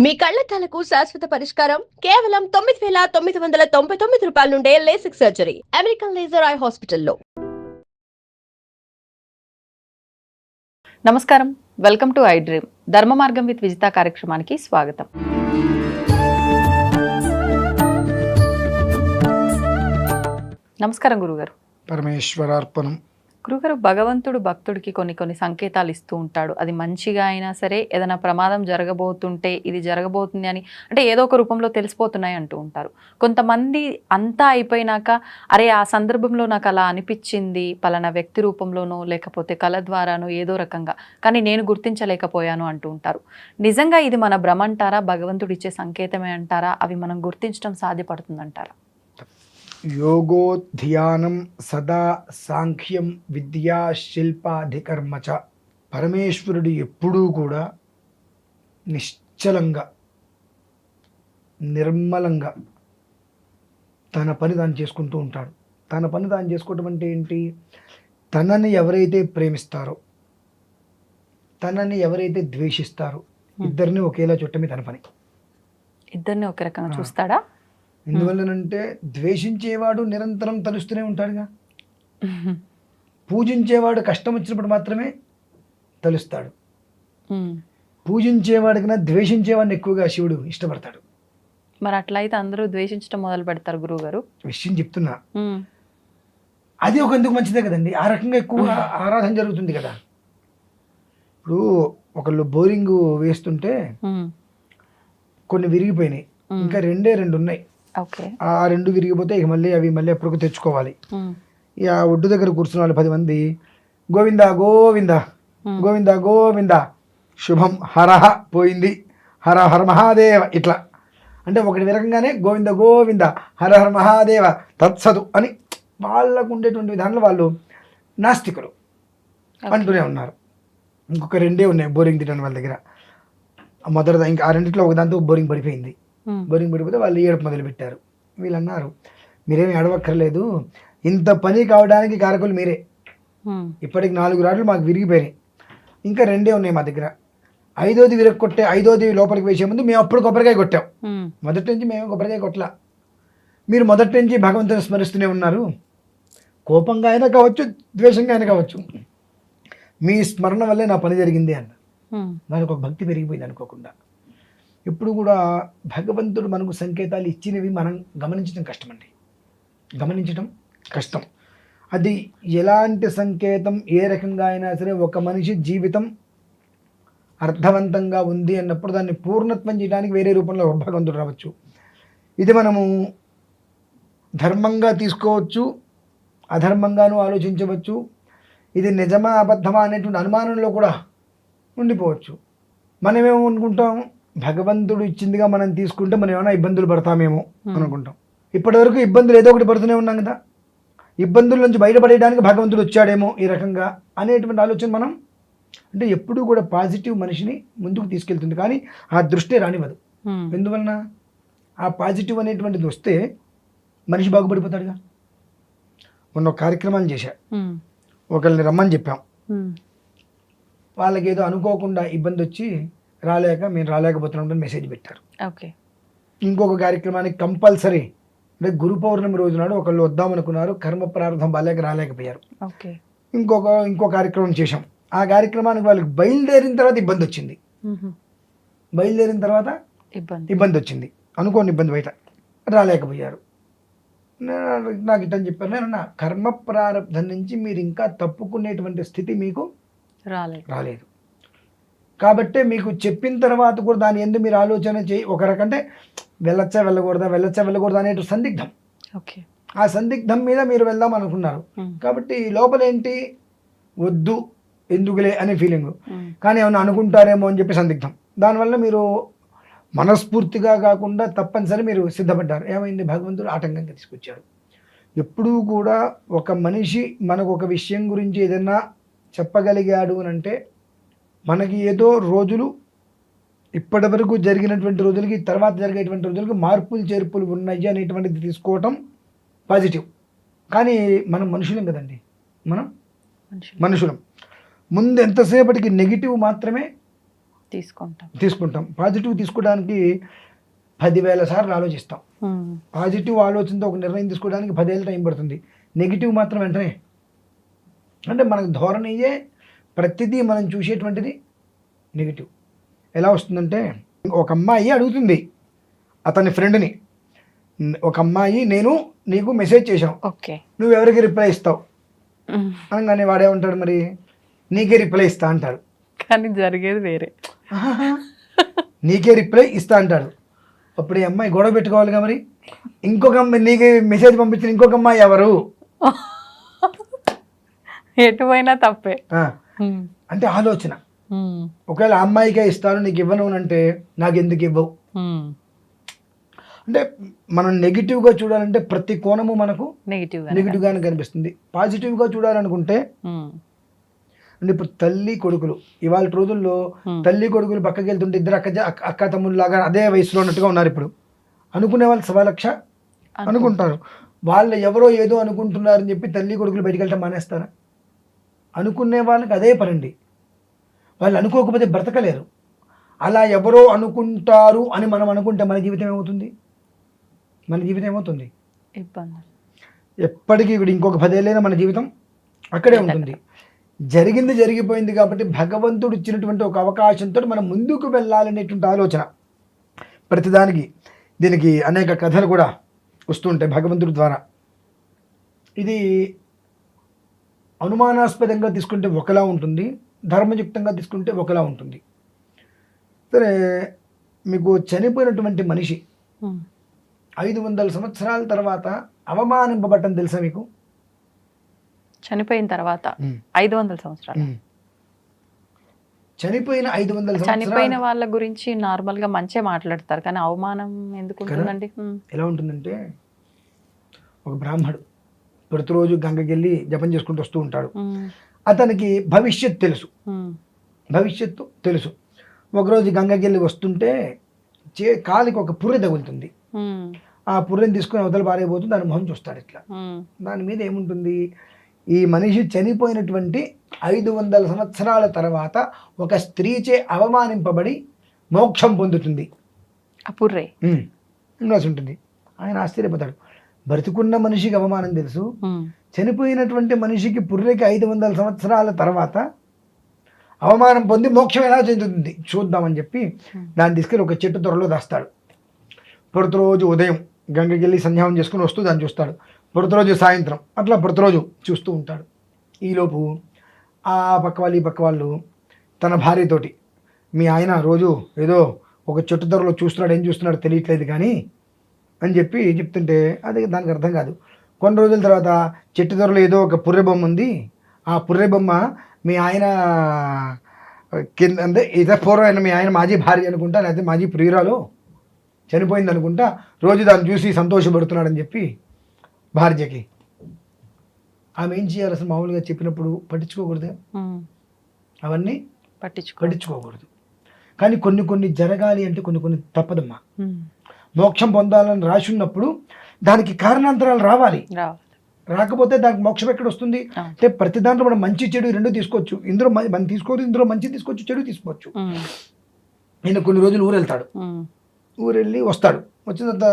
మీ కళ్లద్దాలకు శాశ్వత పరిష్కారం కేవలం 9,999 రూపాయల నుండే LASIK surgery American laser eye హాస్పిటల్లో. నమస్కారం, వెల్కమ్ టు ఐ డ్రీమ్. ధర్మ మార్గం విత్ విజిత కార్యక్రమానికి స్వాగతం. నమస్కారం గురుగారు. పరమేశ్వరార్పణం. గురుగారు, భగవంతుడు భక్తుడికి కొన్ని సంకేతాలు ఇస్తూ ఉంటాడు. అది మంచిగా అయినా సరే, ఏదైనా ప్రమాదం జరగబోతుంటే ఇది జరగబోతుంది అని అంటే ఏదో ఒక రూపంలో తెలిసిపోతున్నాయి అంటూ ఉంటారు. కొంతమంది అంతా అయిపోయినాక అరే ఆ సందర్భంలో నాకు అలా అనిపించింది, పలానా వ్యక్తి రూపంలోనో లేకపోతే కళ ద్వారానో ఏదో రకంగా, కానీ నేను గుర్తించలేకపోయాను అంటూ ఉంటారు. నిజంగా ఇది మన భ్రమ అంటారా, భగవంతుడు ఇచ్చే సంకేతమే అంటారా, అవి మనం గుర్తించడం సాధ్యపడుతుందంటారా? యోగో ధ్యానం సదా సాంఖ్యం విద్యా శిల్పాధికర్మచ. పరమేశ్వరుడు ఎప్పుడూ కూడా నిశ్చలంగా నిర్మలంగా తన పని తాను చేసుకుంటూ ఉంటాడు. తన పని తాను చేసుకోవటం అంటే ఏంటి? తనని ఎవరైతే ప్రేమిస్తారో, తనని ఎవరైతే ద్వేషిస్తారో ఇద్దరిని ఒకేలా చుట్టమే తన పని. ఇద్దరిని ఒక రకంగా చూస్తాడా? ఎందువల్లనంటే ద్వేషించేవాడు నిరంతరం తలుస్తూనే ఉంటాడుగా. పూజించేవాడు కష్టం వచ్చినప్పుడు మాత్రమే తలుస్తాడు. పూజించేవాడి కన్నా ద్వేషించేవాడిని ఎక్కువగా శివుడు ఇష్టపడతాడు. మరి అట్లయితే అందరూ ద్వేషించడం మొదలు పెడతారు గురువు గారు. విషయం చెప్తున్నా, అది ఒక ఎందుకు మంచిదే కదండి. ఆ రకంగా ఎక్కువ ఆరాధన జరుగుతుంది కదా. ఇప్పుడు ఒకళ్ళు బోరింగ్ వేస్తుంటే కొన్ని విరిగిపోయినాయి, ఇంకా రెండు ఉన్నాయి. ఆ రెండు విరిగిపోతే ఇక మళ్ళీ ఎప్పటికో తెచ్చుకోవాలి. ఇక ఒడ్డు దగ్గర కూర్చున్న వాళ్ళు 10 మంది గోవింద గోవింద గోవింద గోవింద శుభం హరహ పోయింది, హర హర మహాదేవ ఇట్లా అంటే ఒకటి విరకంగానే గోవింద గోవింద హర హర మహాదేవ తత్సదు అని వాళ్ళకు ఉండేటువంటి విధానంలో వాళ్ళు నాస్తికులు అంటూనే ఉన్నారు. ఇంకొక 2 ఉన్నాయి బోరింగ్ తినని వాళ్ళ దగ్గర. మొదటిదా ఇంకా ఆ రెండిట్లో ఒక దాంతో బోరింగ్ పడిపోయింది. బోరింగ్ పడిపోతే వాళ్ళు ఏడుపు మొదలుపెట్టారు. వీళ్ళు అన్నారు, మీరేమి ఏడవక్కర్లేదు, ఇంత పని కావడానికి కారకులు మీరే. ఇప్పటికి 4 రాడ్లు మాకు విరిగిపోయినాయి, ఇంకా 2 ఉన్నాయి మా దగ్గర. 5వది విరగొట్టే 5వది లోపలికి వేసే ముందు మేము అప్పుడు కొబ్బరికాయ కొట్టాం. మొదటి నుంచి మేము కొబ్బరికాయ కొట్టలా. మీరు మొదటి నుంచి భగవంతుని స్మరిస్తూనే ఉన్నారు. కోపంగా అయినా కావచ్చు, ద్వేషంగా అయినా కావచ్చు, మీ స్మరణ వల్లే నా పని జరిగింది అన్న. దానికి ఒక భక్తి పెరిగిపోయింది అనుకోకుండా. ఎప్పుడు కూడా భగవంతుడు మనకు సంకేతాలు ఇచ్చినవి మనం గమనించడం కష్టం. అది ఎలాంటి సంకేతం, ఏ రకంగా అయినా సరే ఒక మనిషి జీవితం అర్థవంతంగా ఉంది అన్నప్పుడు దాన్ని పూర్ణత్వం చేయడానికి వేరే రూపంలో భగవంతుడు రావచ్చు. ఇది మనము ధర్మంగా తీసుకోవచ్చు, అధర్మంగానూ ఆలోచించవచ్చు. ఇది నిజమా అబద్ధమా అనేటువంటి అనుమానంలో కూడా ఉండిపోవచ్చు. మనమేమో అనుకుంటాం, భగవంతుడు ఇచ్చిందిగా మనం తీసుకుంటే మనం ఏమైనా ఇబ్బందులు పడతామేమో అనుకుంటాం. ఇప్పటివరకు ఇబ్బందులు ఏదో ఒకటి పడుతూనే ఉన్నాం కదా. ఇబ్బందుల నుంచి బయటపడేయడానికి భగవంతుడు వచ్చాడేమో ఈ రకంగా అనేటువంటి ఆలోచన మనం అంటే ఎప్పుడూ కూడా పాజిటివ్ మనిషిని ముందుకు తీసుకెళ్తుంది, కానీ ఆ దృష్టి రానివ్వదు. ఎందువలన? ఆ పాజిటివ్ అనేటువంటిది వస్తే మనిషి బాగుపడిపోతాడుగా. మొన్న ఒక కార్యక్రమాలు చేశా, ఒకరిని రమ్మని చెప్పాం, వాళ్ళకి ఏదో అనుకోకుండా ఇబ్బంది వచ్చి మేము రాలేకపోతున్నాం మెసేజ్ పెట్టారు. ఇంకొక కార్యక్రమానికి కంపల్సరీ అంటే గురు పౌర్ణమి రోజు నాడు ఒకళ్ళు వద్దామనుకున్నారు, కర్మ ప్రారంభం బాలేక రాలేకపోయారు. ఇంకో కార్యక్రమం చేశాం. ఆ కార్యక్రమానికి వాళ్ళకి బయలుదేరిన తర్వాత ఇబ్బంది వచ్చింది. అనుకోని ఇబ్బంది, బయట రాలేకపోయారు. నాకు ఇట్టని చెప్పారు, నేను కర్మ ప్రారంభం నుంచి మీరు ఇంకా తప్పుకునేటువంటి స్థితి మీకు రాలేదు కాబట్టి మీకు చెప్పిన తర్వాత కూడా దాని ఎందుకు మీరు ఆలోచన చేయి. ఒక రకంటే వెళ్ళకూడదా అనేటు సందిగ్ధం. ఆ సందిగ్ధం మీద మీరు వెళ్దాం అనుకున్నారు కాబట్టి లోపల ఏంటి, వద్దు ఎందుకులే అనే ఫీలింగ్, కానీ ఏమన్నా అనుకుంటారేమో అని చెప్పి సందిగ్ధం. దానివల్ల మీరు మనస్ఫూర్తిగా కాకుండా తప్పనిసరి మీరు సిద్ధపడ్డారు. ఏమైంది? భగవంతుడు ఆటంకంగా తీసుకొచ్చాడు. ఎప్పుడూ కూడా ఒక మనిషి మనకు ఒక విషయం గురించి ఏదైనా చెప్పగలిగాడు అని అంటే మనకి ఏదో రోజులు ఇప్పటి వరకు జరిగినటువంటి రోజులకి తర్వాత జరిగేటువంటి రోజులకి మార్పులు చేర్పులు ఉన్నాయి అనేటువంటిది తీసుకోవటం పాజిటివ్. కానీ మనం మనుషులం కదండి, మనుషులం. ముందు ఎంతసేపటికి నెగిటివ్ మాత్రమే తీసుకుంటాం. పాజిటివ్ తీసుకోవడానికి 10,000 సార్లు ఆలోచిస్తాం. పాజిటివ్ ఆలోచనతో ఒక నిర్ణయం తీసుకోవడానికి 10 ఏళ్ళ టైం పడుతుంది. నెగిటివ్ మాత్రం వెంటనే. అంటే మనకు ధోరణియే ప్రతిదీ మనం చూసేటువంటిది నెగిటివ్. ఎలా వస్తుందంటే ఒక అమ్మాయి అడుగుతుంది అతని ఫ్రెండ్ని, ఒక అమ్మాయి నేను నీకు మెసేజ్ చేశాం, నువ్వు ఎవరికి రిప్లై ఇస్తావు అనగానే వాడేమంటాడు, మరి నీకే రిప్లై ఇస్తా అంటాడు. కానీ జరిగేది వేరే. నీకే రిప్లై ఇస్తా అంటాడు. అప్పుడు ఈ అమ్మాయి గొడవ పెట్టుకోవాలిగా, మరి ఇంకొక అమ్మాయి నీకు మెసేజ్ పంపించిన ఇంకొక అమ్మాయి ఎవరు? ఎటువైనా తప్పే. అంటే ఆలోచన. ఒకవేళ అమ్మాయికే ఇస్తాను నీకు ఇవ్వను అంటే నాకు ఎందుకు ఇవ్వవు. అంటే మనం నెగిటివ్గా చూడాలంటే ప్రతి కోణము మనకు నెగిటివ్గానే కనిపిస్తుంది. పాజిటివ్గా చూడాలనుకుంటే అంటే ఇప్పుడు తల్లి కొడుకులు ఇవాళ రోజుల్లో తల్లి కొడుకులు పక్కకి వెళ్తుంటే ఇద్దరు అక్క తమ్ముళ్ళలాగా అదే వయసులో ఉన్నట్టుగా ఉన్నారు. ఇప్పుడు అనుకునే వాళ్ళు 1,00,000 అనుకుంటారు. వాళ్ళు ఎవరో ఏదో అనుకుంటున్నారని చెప్పి తల్లి కొడుకులు బయటికి వెళ్ళటం మానేస్తారా? అనుకునే వాళ్ళకి అదే పనండి. వాళ్ళు అనుకోకపోతే బ్రతకలేరు. అలా ఎవరో అనుకుంటారు అని మనం అనుకుంటే మన జీవితం ఏమవుతుంది? ఎప్పటికీ ఇప్పుడు ఇంకొక 10 ఏళ్ళైనా మన జీవితం అక్కడే ఉంటుంది. జరిగింది జరిగిపోయింది కాబట్టి భగవంతుడు ఇచ్చినటువంటి ఒక అవకాశంతో మనం ముందుకు వెళ్ళాలనేటువంటి ఆలోచన ప్రతిదానికి. దీనికి అనేక కథలు కూడా వస్తుంటాయి భగవంతుడి ద్వారా. ఇది అనుమానాస్పదంగా తీసుకుంటే ఒకలా ఉంటుంది, ధర్మయుక్తంగా తీసుకుంటే ఒకలా ఉంటుంది. సరే, మీకు చనిపోయినటువంటి మనిషి 500 సంవత్సరాల తర్వాత అవమానింపబట్టం తెలుసా మీకు? చనిపోయిన తర్వాత 500 సంవత్సరాలు చనిపోయిన వాళ్ళ గురించి నార్మల్ గా మంచిగా మాట్లాడతారు, కానీ అవమానం ఎందుకు ఉంటుందండి? ఎలా ఉంటుందంటే, ఒక బ్రాహ్మడు ప్రతిరోజు గంగకి వెళ్ళి జపం చేసుకుంటూ వస్తూ ఉంటాడు. అతనికి భవిష్యత్తు తెలుసు. ఒకరోజు గంగకి వెళ్ళి వస్తుంటే కాలికి ఒక పుర్రె తగులుతుంది. ఆ పుర్రెని తీసుకుని అవతల పారైపోతుంది. దాని మొహం చూస్తాడు ఇట్లా. దాని మీద ఏముంటుంది? ఈ మనిషి చనిపోయినటువంటి 500 సంవత్సరాల తర్వాత ఒక స్త్రీచే అవమానింపబడి మోక్షం పొందుతుంది. ఆ పుర్రె రాసి ఉంటుంది. ఆయన ఆశ్చర్యపోతాడు. బ్రతుకున్న మనిషికి అవమానం తెలుసు, చనిపోయినటువంటి మనిషికి పుర్రెకి 500 సంవత్సరాల తర్వాత అవమానం పొంది మోక్షం ఎలా చెందుతుంది చూద్దామని చెప్పి దాన్ని తీసుకెళ్ళి ఒక చెట్టు త్వరలో దాస్తాడు. ప్రతిరోజు ఉదయం గంగకి వెళ్ళి సంధ్యావం చేసుకుని వస్తూ దాన్ని చూస్తాడు. ప్రతిరోజు సాయంత్రం అట్లా ప్రతిరోజు చూస్తూ ఉంటాడు. ఈలోపు ఆ పక్క వాళ్ళు ఈ పక్క వాళ్ళు తన భార్యతోటి, మీ ఆయన రోజు ఏదో ఒక చెట్టు త్వరలో చూస్తున్నాడు, ఏం చూస్తున్నాడు తెలియట్లేదు కానీ అని చెప్పి చెప్తుంటే అది దానికి అర్థం కాదు. కొన్ని రోజుల తర్వాత చెట్టు త్వరలో ఏదో ఒక పుర్రె బొమ్మ ఉంది, ఆ పుర్రె బొమ్మ మీ ఆయన కింద అంటే ఇదే పూర్వం అయిన మీ ఆయన మాజీ భార్య అనుకుంటా, లేకపోతే మాజీ ప్రియురాలు చనిపోయింది అనుకుంటా, రోజు దాన్ని చూసి సంతోషపడుతున్నాడని చెప్పి భార్యకి. ఆమె ఏం చేయాలి? అసలు మామూలుగా చెప్పినప్పుడు పట్టించుకోకూడదు, అవన్నీ పట్టించుకోకూడదు. కానీ కొన్ని జరగాలి అంటే కొన్ని తప్పదమ్మా. మోక్షం పొందాలని రాసి ఉన్నప్పుడు దానికి కారణాంతరాలు రావాలి. రాకపోతే దానికి మోక్షం ఎక్కడ వస్తుంది? అంటే ప్రతి దాంట్లో మనం మంచి చెడు రెండు తీసుకోవచ్చు. ఇందులో మనం తీసుకోవచ్చు, ఇందులో మంచి తీసుకోవచ్చు, చెడు తీసుకోవచ్చు. నేను కొన్ని రోజులు ఊరు వెళ్తాడు, ఊరు వెళ్ళి వస్తాడు. వచ్చిన తర్వాత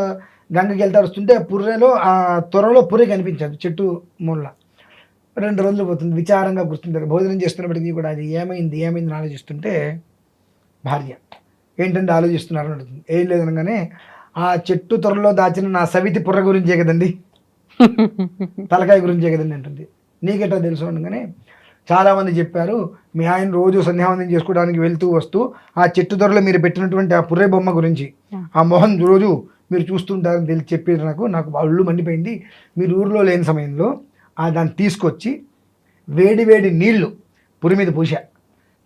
గంగకి వెళ్తాడు. వస్తుంటే పుర్రెలో ఆ త్వరలో పుర్రె కనిపించదు చెట్టు మూల. 2 రోజులు పోతుంది, విచారంగా గుర్తుంటారు. భోజనం చేస్తున్నప్పటికీ కూడా అది ఏమైంది అని ఆలోచిస్తుంటే భార్య ఏంటంటే ఆలోచిస్తున్నారు అని అడుగుతుంది. ఏం లేదనగానే, ఆ చెట్టు త్వరలో దాచిన నా సవితి పుర్ర గురించే కదండి, తలకాయ గురించే కదండి అంటుంది. నీకెట్టా తెలుసు అనగానే, చాలామంది చెప్పారు మీ ఆయన రోజు సంధ్యావందనం చేసుకోవడానికి వెళ్తూ వస్తూ ఆ చెట్టు త్వరలో మీరు పెట్టినటువంటి ఆ పుర్రె బొమ్మ గురించి, ఆ మొహం రోజు మీరు చూస్తుంటారని తెలిసి చెప్పేది. నాకు ఒళ్ళు మండిపోయింది. మీరు ఊరిలో లేని సమయంలో దాన్ని తీసుకొచ్చి వేడి నీళ్లు పురి మీద పూసా,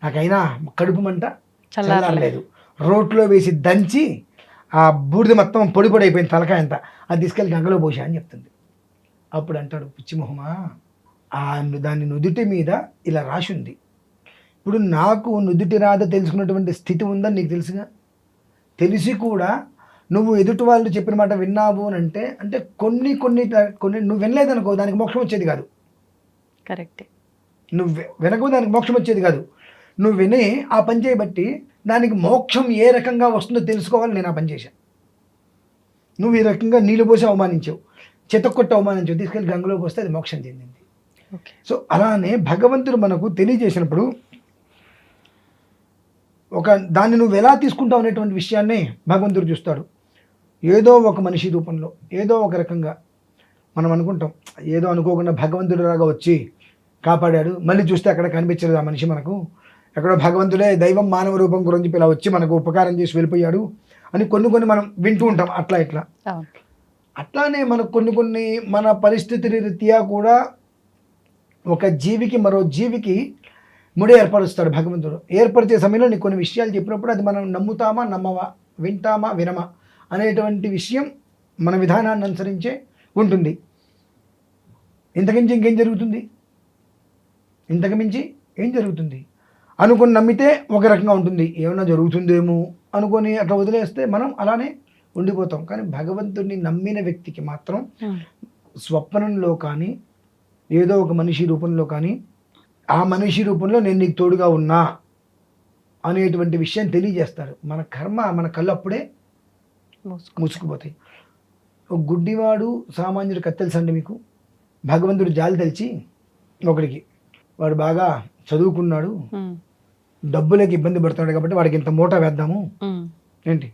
నాకైనా కడుపు మంట చల్లారలేదు. రోట్లో వేసి దంచి ఆ బూడిద మొత్తం పొడి అయిపోయింది తలకాయ అంతా, అది తీసుకెళ్ళి గంగలో పోసా అని చెప్తుంది. అప్పుడు అంటాడు, పిచ్చిమొహమా, దాని నుదుటి మీద ఇలా రాసి ఉంది. ఇప్పుడు నాకు నుదుటి రాత తెలుసుకున్నటువంటి స్థితి ఉందని నీకు తెలుసుగా, తెలిసి కూడా నువ్వు ఎదుటి వాళ్ళు చెప్పిన మాట విన్నావు అని అంటే కొన్ని నువ్వు వినలేదనుకో దానికి మోక్షం వచ్చేది కాదు. కరెక్టే. నువ్వు వినకు దానికి మోక్షం వచ్చేది కాదు. నువ్వు విని ఆ పని చేయబట్టి దానికి మోక్షం ఏ రకంగా వస్తుందో తెలుసుకోవాలి. నేను ఆ పని చేశాను. నువ్వు ఈ రకంగా నీళ్ళు పోసి అవమానించావు, చెతకొట్టి అవమానించావు, తీసుకెళ్ళి గంగలో పోస్తే అది మోక్షం చెందింది. సో అలానే భగవంతుడు మనకు తెలియజేసినప్పుడు దాన్ని నువ్వు ఎలా తీసుకుంటావు అనేటువంటి విషయాన్ని భగవంతుడు చూస్తాడు. ఏదో ఒక మనిషి రూపంలో ఏదో ఒక రకంగా మనం అనుకుంటాం, ఏదో అనుకోకుండా భగవంతుడు లాగా వచ్చి కాపాడాడు, మళ్ళీ చూస్తే అక్కడ కనిపించలేదు ఆ మనిషి మనకు, ఎక్కడో భగవంతుడే దైవం మానవ రూపం గురించి ఇలా వచ్చి మనకు ఉపకారం చేసి వెళ్ళిపోయాడు అని కొన్ని మనం వింటూ ఉంటాం. అట్లా ఇట్లా అట్లానే మనకు కొన్ని మన పరిస్థితి రీత్యా కూడా ఒక జీవికి మరో జీవికి ముడి ఏర్పరుస్తాడు భగవంతుడు. ఏర్పరిచే సమయంలో నీకు కొన్ని విషయాలు చెప్పినప్పుడు అది మనం నమ్ముతామా నమ్మవా, వింటామా వినమా అనేటువంటి విషయం మన విధానాన్ని అనుసరించే ఉంటుంది. ఇంతకుమించి ఇంకేం జరుగుతుంది? ఇంతకుమించి ఏం జరుగుతుంది? అనుకుని నమ్మితే ఒక రకంగా ఉంటుంది, ఏమైనా జరుగుతుందేమో అనుకొని అట్లా వదిలేస్తే మనం అలానే ఉండిపోతాం. కానీ భగవంతుడిని నమ్మిన వ్యక్తికి మాత్రం స్వప్నంలో కానీ ఏదో ఒక మనిషి రూపంలో కానీ ఆ మనిషి రూపంలో నేను నీకు తోడుగా ఉన్నా అనేటువంటి విషయం తెలియజేస్తాడు. మన కర్మ మన కళ్ళు అప్పుడే మూసుకుపోతాయి. ఒక గుడ్డివాడు సామాన్యుడు కత్తెలుసండి మీకు. భగవంతుడు జాలి తెలిసి ఒకడికి, వాడు బాగా చదువుకున్నాడు, డబ్బులకి ఇబ్బంది పడుతున్నాడు కాబట్టి వాడికి ఇంత మూట వేద్దాము ఏంటి,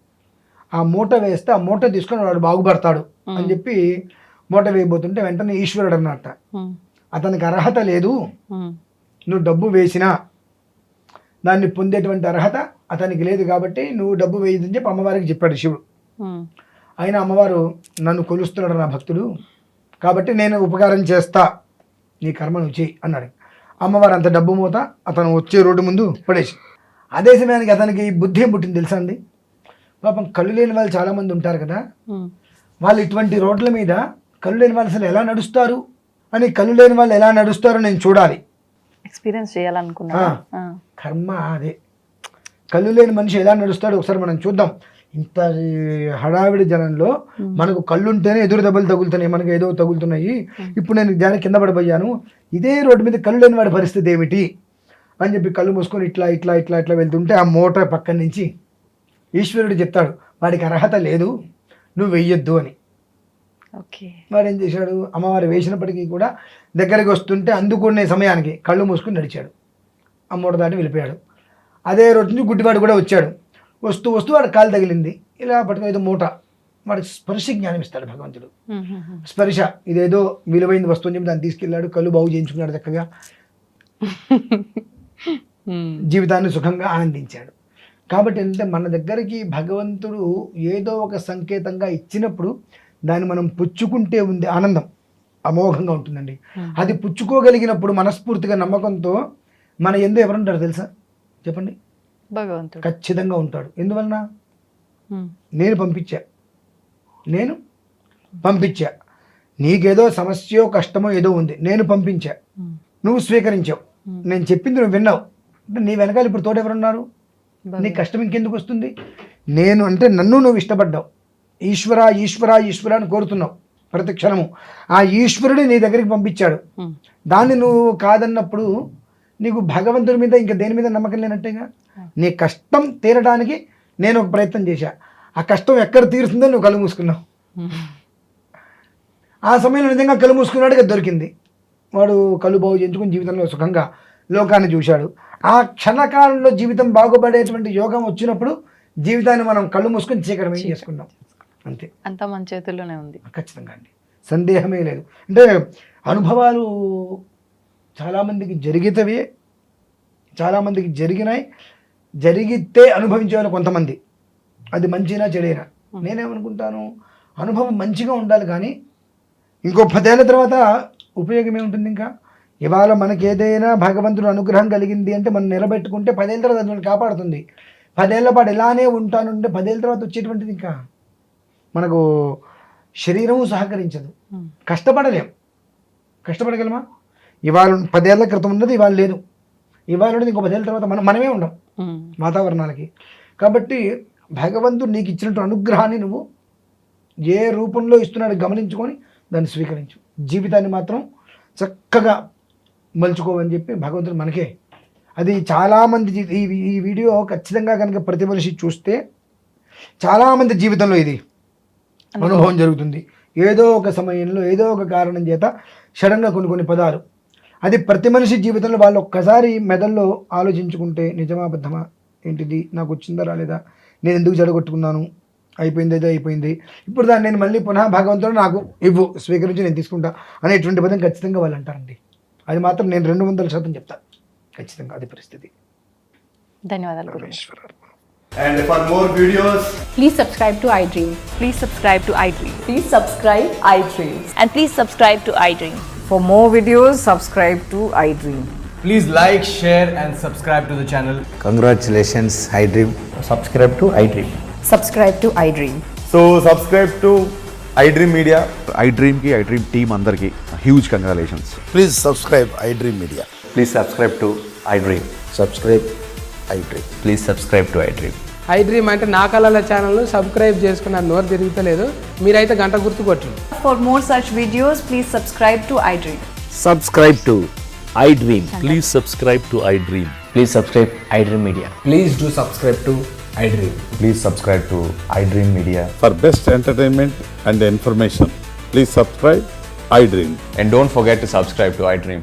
ఆ మూట వేస్తే ఆ మూట తీసుకొని వాడు బాగుపడతాడు అని చెప్పి మూట వేయబోతుంటే వెంటనే ఈశ్వరుడు అన్నట్ట, అతనికి అర్హత లేదు, నువ్వు డబ్బు వేసినా దాన్ని పొందేటువంటి అర్హత అతనికి లేదు కాబట్టి నువ్వు డబ్బు వేయదని చెప్పి అమ్మవారికి చెప్పాడు శివుడు. అయినా అమ్మవారు నన్ను కొలుస్తున్నాడు నా భక్తుడు కాబట్టి నేను ఉపకారం చేస్తా, నీ కర్మ నువ్వు చేయి అన్నాడు. అమ్మవారు అంత డబ్బు మూత అతను వచ్చే రోడ్డు ముందు పడేసి, అదే సమయానికి అతనికి బుద్ధి ఏం పుట్టింది తెలుసా అండి? పాపం కళ్ళు లేని వాళ్ళు చాలామంది ఉంటారు కదా, వాళ్ళు ఇటువంటి రోడ్ల మీద కళ్ళు లేని వాళ్ళు అసలు ఎలా నడుస్తారు అని, కళ్ళు లేని వాళ్ళు ఎలా నడుస్తారో నేను చూడాలి, ఎక్స్పీరియన్స్ చేయాలనుకున్నా. కర్మ అదే, కళ్ళు లేని మనిషి ఎలా నడుస్తాడో ఒకసారి మనం చూద్దాం. ఇంత హడావిడి జనంలో మనకు కళ్ళుంటేనే ఎదురు దెబ్బలు తగులుతున్నాయి, మనకు ఏదో తగులుతున్నాయి, ఇప్పుడు నేను దాని కింద పడిపోయాను, ఇదే రోడ్డు మీద కళ్ళు లేని వాడి పరిస్థితి ఏమిటి అని చెప్పి కళ్ళు మూసుకొని ఇట్లా ఇట్లా ఇట్లా ఇట్లా వెళ్తుంటే ఆ మోటార్ పక్కన నుంచి ఈశ్వరుడు చెప్తాడు వాడికి అర్హత లేదు, నువ్వు వెయ్యొద్దు అని. వాడు ఏం చేశాడు? అమ్మవారు వేసినప్పటికీ కూడా దగ్గరికి వస్తుంటే అందుకునే సమయానికి కళ్ళు మూసుకొని నడిచాడు, ఆ మూట దాటి వెళ్ళిపోయాడు. అదే రోడ్డు నుంచి గుడ్డివాడు కూడా వచ్చాడు, వస్తూ వాడు కాలు తగిలింది, ఇలా పట్టుకుని ఏదో మూట, వాడికి స్పర్శ జ్ఞానం ఇస్తాడు భగవంతుడు. స్పర్శ ఇదేదో విలువైన వస్తువు అని చెప్పి దాన్ని తీసుకెళ్ళాడు, కళ్ళు బాగు చేయించుకున్నాడు, చక్కగా జీవితాన్ని సుఖంగా ఆనందించాడు. కాబట్టి ఏంటంటే మన దగ్గరికి భగవంతుడు ఏదో ఒక సంకేతంగా ఇచ్చినప్పుడు దాన్ని మనం పుచ్చుకుంటే ఉంది ఆనందం అమోఘంగా ఉంటుందండి. అది పుచ్చుకోగలిగినప్పుడు మనస్ఫూర్తిగా నమ్మకంతో మన ఎందు ఎవరుంటారు తెలుసా చెప్పండి? భగవంతుడు ఖచ్చితంగా ఉంటాడు. ఎందువలన? నేను పంపించా, నీకేదో సమస్యో కష్టమో ఏదో ఉంది, నేను పంపించా, నువ్వు స్వీకరించావు, నేను చెప్పింది నువ్వు విన్నావు, అంటే నీ వెనకాల ఇప్పుడు తోడు ఎవరున్నారు? నీ కష్టం ఇంకెందుకు వస్తుంది? నేను అంటే నన్ను నువ్వు ఇష్టపడ్డావు, ఈశ్వర ఈశ్వర ఈశ్వర అని కోరుతున్నావు ప్రతి క్షణము, ఆ ఈశ్వరుడు నీ దగ్గరికి పంపించాడు. దాన్ని నువ్వు కాదన్నప్పుడు నీకు భగవంతుడి మీద ఇంకా దేని మీద నమ్మకం లేనట్టేగా. నీ కష్టం తీరడానికి నేను ఒక ప్రయత్నం చేశా, ఆ కష్టం ఎక్కడ తీరుతుందో నువ్వు కళ్ళు మూసుకున్నావు. ఆ సమయంలో నిజంగా కళ్ళు మూసుకున్నాడుగా దొరికింది, వాడు కళ్ళు బాగు చేయించుకుని జీవితంలో సుఖంగా లోకాన్ని చూశాడు. ఆ క్షణకాలంలో జీవితం బాగుపడేటువంటి యోగం వచ్చినప్పుడు జీవితాన్ని మనం కళ్ళు మూసుకొని చీకటం చేసుకున్నాం, అంతే. అంతా మన చేతుల్లోనే ఉంది. ఖచ్చితంగా అండి, సందేహమే లేదు. అంటే అనుభవాలు చాలామందికి జరిగితవే, చాలామందికి జరిగినాయి, జరిగితే అనుభవించేవాళ్ళు కొంతమంది, అది మంచినా చెడైనా. నేనేమనుకుంటాను, అనుభవం మంచిగా ఉండాలి, కానీ ఇంకో 10 ఏళ్ళ తర్వాత ఉపయోగం ఏముంటుంది? ఇంకా ఇవాళ మనకి ఏదైనా భగవంతుడు అనుగ్రహం కలిగింది అంటే మనం నిలబెట్టుకుంటే 10 ఏళ్ళ తర్వాత మనల్ని కాపాడుతుంది. 10 ఏళ్ల పాటు ఇలానే ఉంటానంటే 10 ఏళ్ళ తర్వాత వచ్చేటువంటిది ఇంకా మనకు శరీరము సహకరించదు, కష్టపడగలమా? ఇవాళ 10 ఏళ్ల క్రితం ఉన్నది ఇవాళ లేదు, ఇవాళ ఉన్నది ఇంకో 10 ఏళ్ళ తర్వాత మనమే ఉండం వాతావరణాలకి. కాబట్టి భగవంతుడు నీకు ఇచ్చినట్టు అనుగ్రహాన్ని నువ్వు ఏ రూపంలో ఇస్తున్నాడు గమనించుకొని దాన్ని స్వీకరించు, జీవితాన్ని మాత్రం చక్కగా మలుచుకోవని చెప్పి భగవంతుడు మనకే అది చాలామంది ఈ వీడియో ఖచ్చితంగా కనుక ప్రతి మనిషి చూస్తే చాలామంది జీవితంలో ఇది అనుభవం జరుగుతుంది. ఏదో ఒక సమయంలో ఏదో ఒక కారణం చేత సడన్గా కొన్ని పదాలు, అది ప్రతి మనిషి జీవితంలో వాళ్ళు ఒక్కసారి మెదల్లో ఆలోచించుకుంటే నిజమా అబద్ధమా, ఏంటిది, నాకు వచ్చిందా రాలేదా, నేను ఎందుకు జడగొట్టుకున్నాను, అయిపోయింది ఏదో అయిపోయింది, ఇప్పుడు దాన్ని నేను మళ్ళీ పునః భగవంతుడు నాకు ఇవ్వు, స్వీకరించి నేను తీసుకుంటా అనేటువంటి పదం ఖచ్చితంగా వాళ్ళు అంటారండి. అది మాత్రం నేను 200% చెప్తాను, ఖచ్చితంగా అది పరిస్థితి. ధన్యవాదాలు గురు. And for more videos, Please subscribe to iDream. Please subscribe to iDream. Please subscribe iDream. And please subscribe to iDream. For more videos, subscribe to iDream. please like, share and subscribe to the channel. Congratulations, iDream. Subscribe to iDream. Subscribe to iDream. So subscribe to iDream Media. iDream ki iDream team andarki huge congratulations. Please subscribe iDream Media. Please subscribe to iDream. Subscribe iDream. Please subscribe to iDream. iDream అంటే నా కళల ఛానల్ను subscribe చేసుకున్న నోరు తిరుగుతలేదు, మీరైతే గంట గుర్తు కొట్టండి. For more such videos, please subscribe to iDream. Subscribe to iDream. Please subscribe to iDream. Please subscribe iDream Media. Please do subscribe to iDream. Please subscribe to iDream Media. For best entertainment and information, please subscribe iDream. And don't forget to subscribe to iDream.